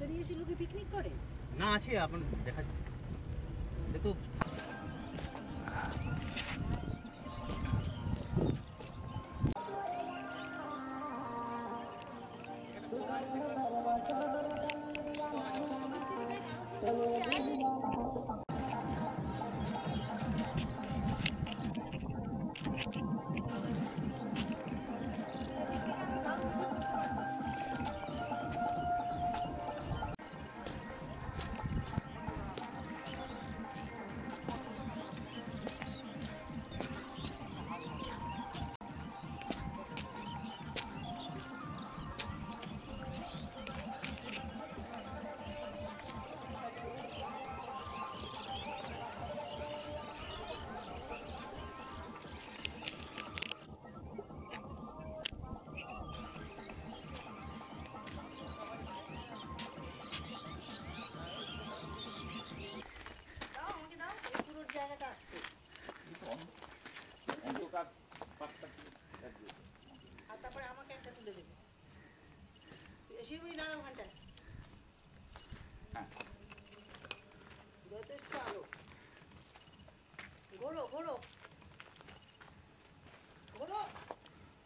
দিয়ে এসে লোকে পিকনিক করে না আছে আপনি দেখাচ্ছি এটা তো তারপরে আমাকে একটা তুলে দেবে শিবুনি দাঁড়া ওখানটায় যথেষ্ট আলো ঘোরো ঘোরো ঘোরো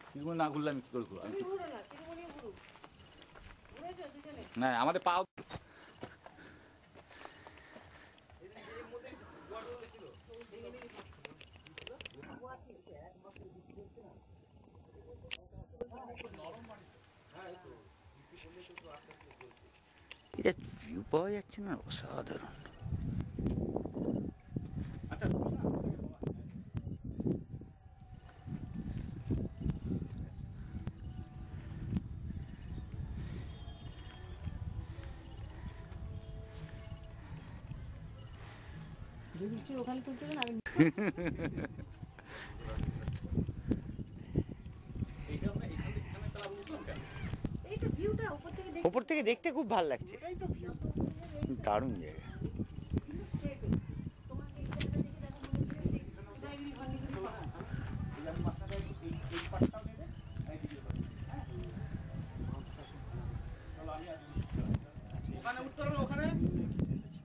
শিরোমণি না ঘুরলে আমি কি করে ঘুরবো? তুমি ঘুরো না শিবুনি ঘুরো ঘুরেছো দুজনে না আমাদের পাও এটা ভিউ পাওয়া যাচ্ছে না অসাধারণ আচ্ছা বৃষ্টির ওখানে তুলতে গেলে আমি এইটা ভিউটা উপর থেকে দেখতে খুব ভালো লাগছে দারুণ জায়গা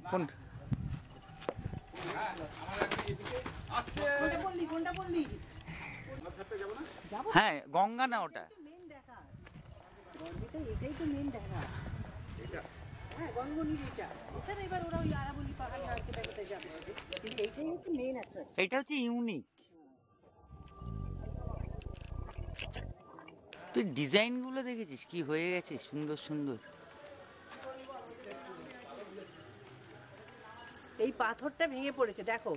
কোনটা হ্যাঁ গঙ্গা না ওটা এটাই তো মেন দেখা হ্যাঁ গঙ্গনির এটা এছাড়া এবার ওরা ওই আরাবলি পাহাড় আর কোথায় কোথায় যাবে কিন্তু এইটাই হচ্ছে মেন অ্যাট্রাকশন এটা হচ্ছে ইউনিক তুই ডিজাইন গুলো দেখেছিস কি হয়ে গেছে সুন্দর সুন্দর এই পাথরটা ভেঙে পড়েছে দেখো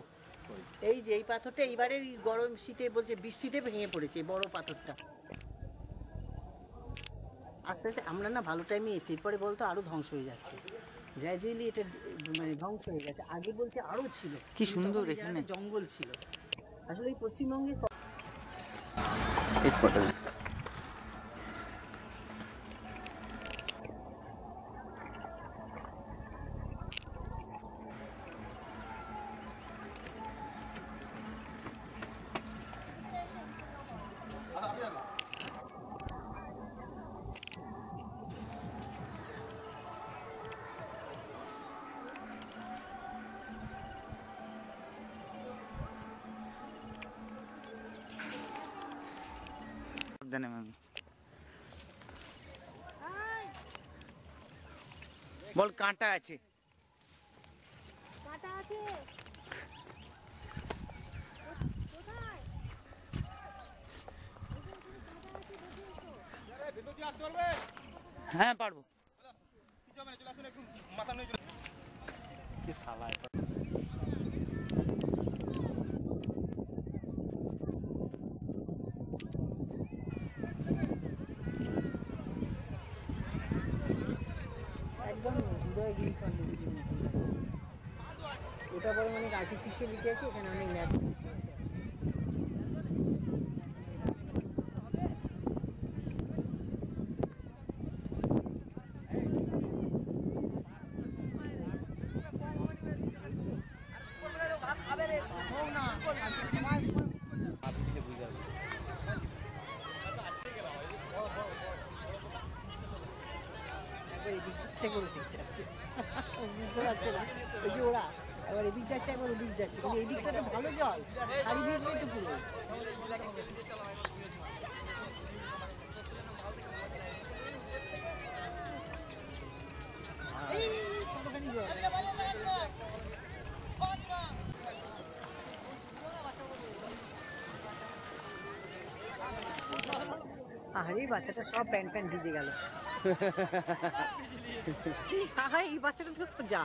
এই যে এই পাথরটা এইবারের গরম শীতে বলছে বৃষ্টিতে ভেঙে পড়েছে বড় পাথরটা আস্তে আস্তে আমরা না ভালো টাইমে এসে এরপরে বলতো আরো ধ্বংস হয়ে যাচ্ছে গ্র্যাজুয়ালি এটা মানে ধ্বংস হয়ে গেছে আগে বলছে আরো ছিল কি সুন্দর এখানে জঙ্গল ছিল আসলে এই পশ্চিমবঙ্গে বল কাঁটা আছে কাটা আছে হ্যাঁ পারবো কি শালা একদম উদয়গিরি খণ্ডগিরির মতো ওটা বড় মানে আর্টিফিশিয়াল ইট আছে এখানে অনেক ন্যাচারাল ইট আছে একবার এদিক ইচ্ছা করে দিক যাচ্ছে বুঝতে পারছে না ওই যে ওরা এবার এদিক যাচ্ছে একবার ওদিক যাচ্ছে কিন্তু এই দিকটা তো ভালো জল শাড়ি ভিজবে তো পুরো এই, কতখানি জল। আরে এই বাচ্চাটা সব প্যান্ট প্যান্ট ভিজে গেল এই বাচ্চাটা তো যা